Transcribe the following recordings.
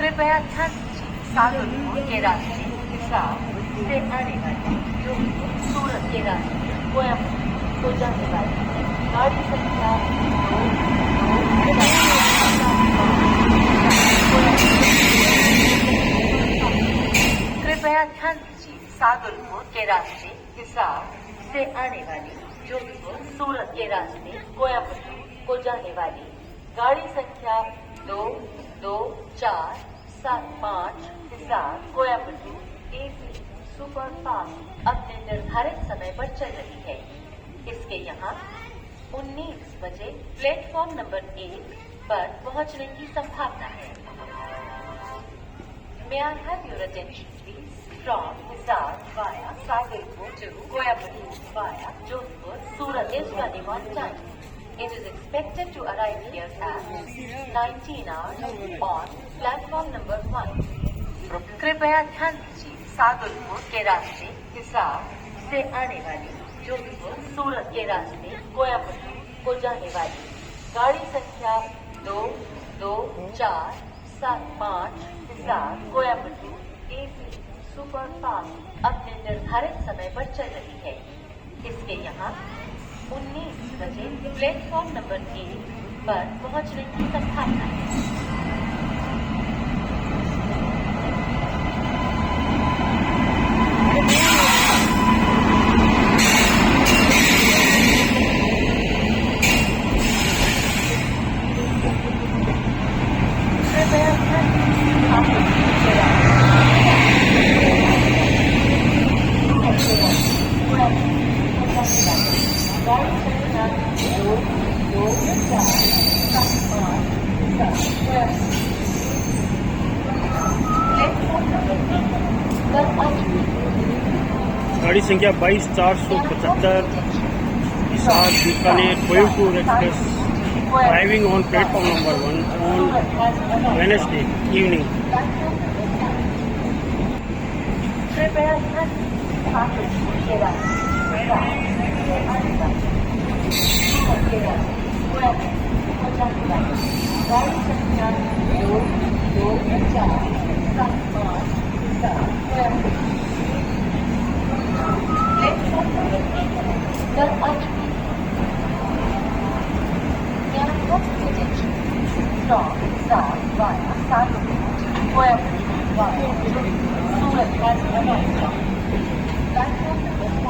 कृपया ध्यान दीजिए, सादुलपुर के रास्ते हिसार से आने वाली जोधपुर सूरत के रास्ते कोयम्बटूर को जाने वाली गाड़ी संख्या 2 कृपया ध्यान दीजिए, सादुलपुर के रास्ते हिसार से आने वाली जोधपुर सूरत के रास्ते कोयम्बटूर को जाने वाली गाड़ी संख्या 22475 Hisar Coimbatore AC super fast अपने निर्धारित समय पर चल रही है। इसके यहाँ 19 बजे प्लेटफॉर्म नंबर 1 पर पहुंचने की संभावना है। May I have your attention please? From Hisar via Sagarpur to Coimbatore via Jodhpur, Surat is running on time. It is expected to arrive here at 19 hours on platform number 1. कृपया ध्यान दीजिए, सादुलपुर के रास्ते हिसार से आने वाली जोधपुर सूरत के रास्ते कोयम्बटूर को जाने वाली गाड़ी संख्या 22475 Hisar Coimbatore AC super fast अपने निर्धारित समय पर चल रही है। इसके यहाँ 19 बजे प्लेटफॉर्म नंबर 1 पर पहुंचने की संभावना है। गाड़ी संख्या 22475 Hisar Bikaner Coimbatore express driving on platform number 1 on Wednesday evening. कृपया ध्यान दीजिए, सादुलपुर के रास्ते हिसार से आने वाली सूरत के रास्ते कोयम्बटूर को जाने वाली गाड़ी संख्या 22475 हिसार कोयम्बटूर प्लेटफॉर्म नंबर 1 पर आ चुकी है। May I have your attention from Hisar via Sagarpur to Coimbatore via Jodhpur, Surat has arrived on platform number 1.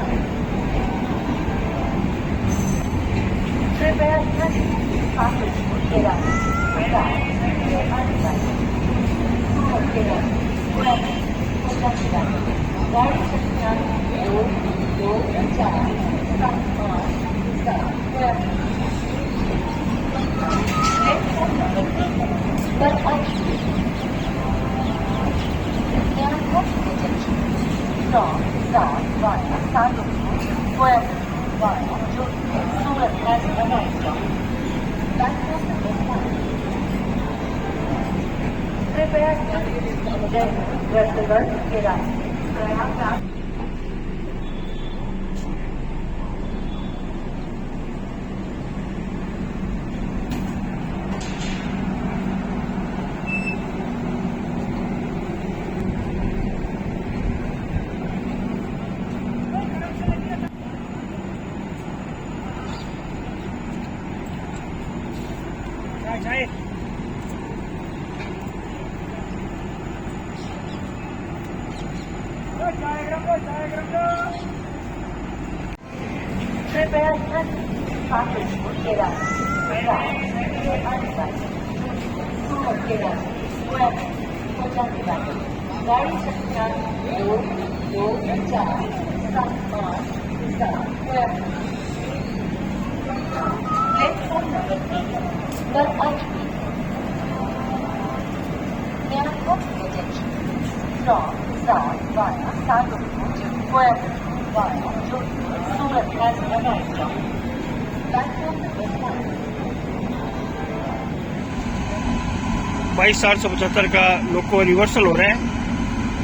22,475 का लोको रिवर्सल हो रहा है।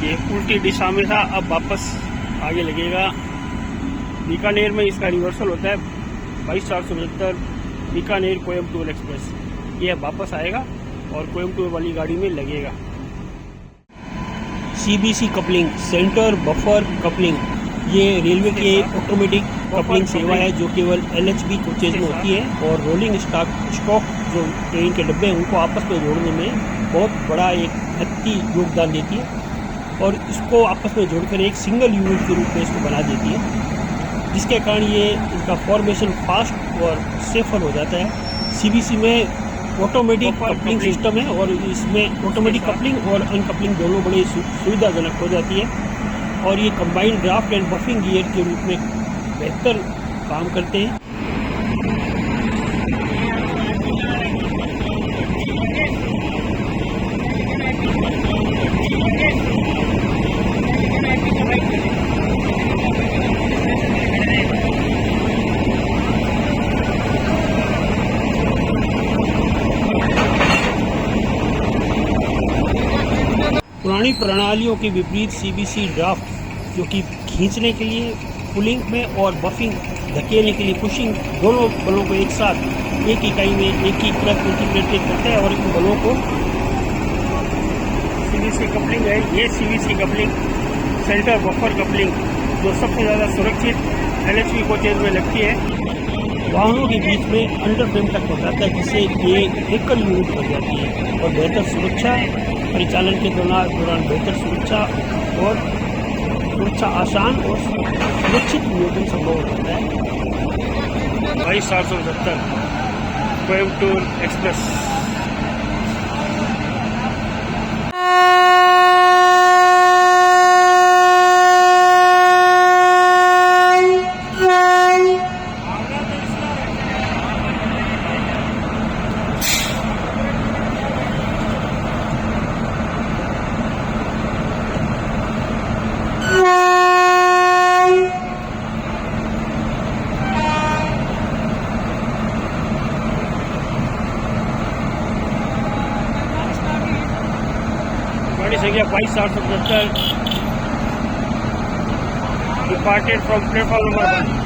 ये उल्टी दिशा में था, अब वापस आगे लगेगा। बीकानेर में इसका रिवर्सल होता है 22,475 बीकानेर कोयम्बटूर एक्सप्रेस। ये वापस आएगा और कोयम्बटूर वाली गाड़ी में लगेगा। CBC coupling, centre buffer coupling, ये रेलवे की ऑटोमेटिक कपलिंग सेवा है जो केवल LHB कोचेज में होती है और रोलिंग स्टॉक जो ट्रेन के डब्बे हैं उनको आपस में जोड़ने में बहुत बड़ा एक महत्वपूर्ण योगदान देती है और इसको आपस में जोड़कर एक सिंगल यूनिट के रूप में इसको बना देती है, जिसके कारण ये इसका फॉर्मेशन फास्ट और सेफर हो जाता है। CBC में ऑटोमेटिक कपलिंग सिस्टम है और इसमें ऑटोमेटिक कपलिंग और अनकपलिंग दोनों बड़े सुविधाजनक हो जाती है और ये combined draft and buffing gear के रूप में बेहतर काम करते हैं। पुरानी प्रणालियों के विपरीत CBC ड्राफ्ट जो कि खींचने के लिए पुलिंग में और बफिंग धकेलने के लिए पुशिंग दोनों बलों को एक साथ एक इकाई में एक ही तरफ इंटीग्रेटेड करता है और इन बलों को CBC कपलिंग है। ये CBC coupling centre buffer coupling जो सबसे ज़्यादा सुरक्षित LHB कोचेज में लगती है, वाहनों के बीच में अंडर फ्रेम तक पहुँचाता है जिससे ये एकल यूनिट बन जाती है और बेहतर सुरक्षा परिचालन के दौरान बेहतर सुरक्षा और सुरक्षा आसान और सुरक्षित नियोजन संभव हो जाता है। 22,770 कोयम्बटूर एक्सप्रेस। गाड़ी संख्या 22,770 डिपार्टेड फ्रॉम प्लेटफॉर्म नंबर 1।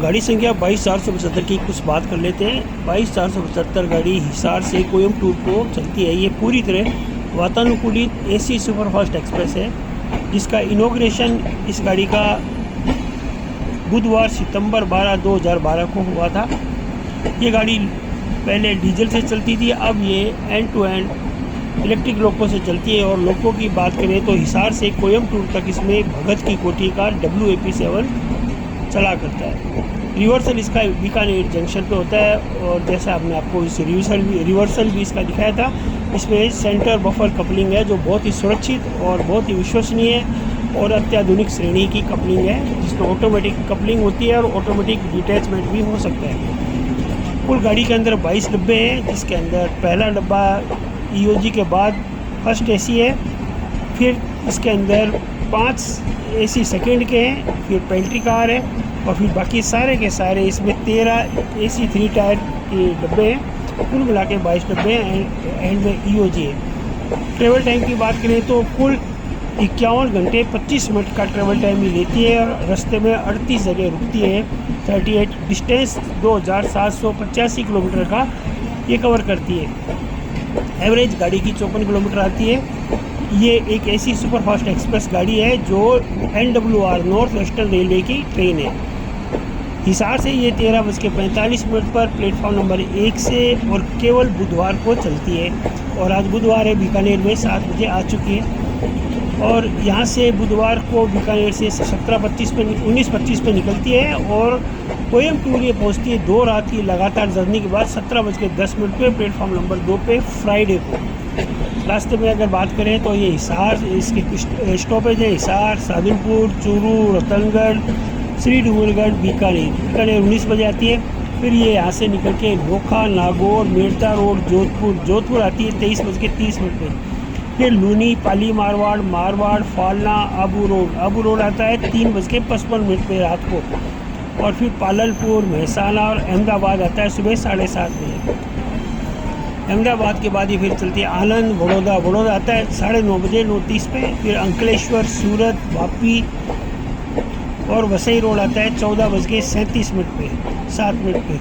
गाड़ी संख्या 22,475 की कुछ बात कर लेते हैं। 22,475 गाड़ी हिसार से कोयम्बटूर को चलती है। ये पूरी तरह वातानुकूलित AC सुपरफास्ट एक्सप्रेस है जिसका इनॉग्रेशन इस गाड़ी का बुधवार सितंबर 12, 2012 को हुआ था। ये गाड़ी पहले डीजल से चलती थी, अब ये end to end electric loco से चलती है और लोको की बात करें तो हिसार से कोयम्बटूर तक इसमें भगत की कोठी का WAP7 चला करता है। रिवर्सल इसका बीकानेर जंक्शन पे होता है और जैसा आपने आपको इस रिवर्सल भी इसका दिखाया था, इसमें सेंटर बफर कपलिंग है जो बहुत ही सुरक्षित और बहुत ही विश्वसनीय और अत्याधुनिक श्रेणी की कपलिंग है जिसमें ऑटोमेटिक कपलिंग होती है और ऑटोमेटिक डिटैचमेंट भी हो सकता है। कुल गाड़ी के अंदर 22 डब्बे हैं जिसके अंदर पहला डब्बा EOG के बाद फर्स्ट AC है, फिर इसके अंदर 5 AC सेकेंड के हैं, फिर पेंट्री कार है और फिर बाकी सारे के सारे इसमें 13 AC 3 टायर के डब्बे हैं। कुल मिला के 22 डब्बे हैं एंड में EOG है। ट्रेवल टाइम की बात करें तो कुल 51 घंटे 25 मिनट का ट्रेवल टाइम ही लेती है और रास्ते में 38 जगह रुकती है। 38 डिस्टेंस 2,785 किलोमीटर का ये कवर करती है। एवरेज गाड़ी की 54 किलोमीटर आती है। ये एक ऐसी सुपरफास्ट एक्सप्रेस गाड़ी है जो NWR नॉर्थ वेस्टर्न रेलवे की ट्रेन है। हिसार से ये 13:45 पर प्लेटफॉर्म नंबर 1 से और केवल बुधवार को चलती है और आज बुधवार है, बीकानेर में 7 बजे आ चुकी है और यहाँ से बुधवार को बीकानेर से 19:25 पे निकलती है और कोयम्बटूर ये पहुँचती है 2 रात की लगातार जर्नी के बाद 17:10 पे प्लेटफॉर्म नंबर 2 पे फ्राइडे को। रास्ते में अगर बात करें तो ये हिसार, इसके कुछ स्टॉपेज है हिसार, सादुलपुर, चूरू, रतनगढ़, श्री डूंगरगढ़, बीकानेर। बीकानेर 19 बजे आती है। फिर ये यहाँ से निकल के नोखा, नागौर, मेड़ता रोड, जोधपुर आती है 23:30 पे। फिर लूनी, पाली मारवाड़, फालना, आबू रोड आता है 3:55 पे रात को। और फिर पालनपुर, महसाना और अहमदाबाद आता है सुबह 7:30 बजे। अहमदाबाद के बाद ये फिर चलती है आनंद, बड़ौदा आता है 9:30 बजे 9:30 पे। फिर अंकलेश्वर, सूरत, वापी और वसई रोड आता है 14:37 पे 7 मिनट पे।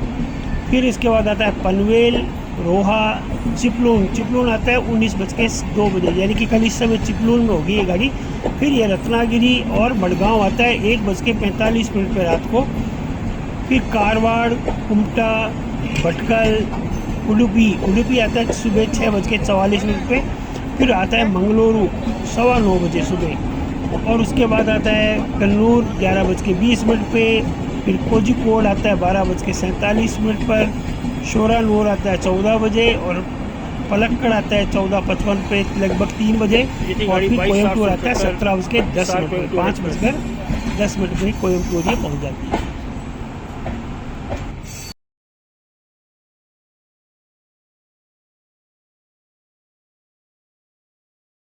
फिर इसके बाद आता है पनवेल, रोहा, चिपलून आता है 19:02 बजे, यानी कि कल इस समय चिपलून में होगी ये गाड़ी। फिर ये रत्नागिरी और मडगांव आता है 1:45 पे रात को। फिर कारवाड़, कुमटा, भटकल, उडुपी आता है सुबह 6:44 पे। फिर आता है मंगलुरु 9:15 बजे सुबह। और उसके बाद आता है कन्नूर 11:20 पे। फिर कोझिकोड आता है 12:47 पर। शोरानूर आता है 14 बजे और पलक्कड़ आता है 14:55 पे लगभग 3 बजे। और फिर कोयम्बटूर आता है 17:10 पे 5:10 पे कोयम्बटूर ये पहुँच जाती है।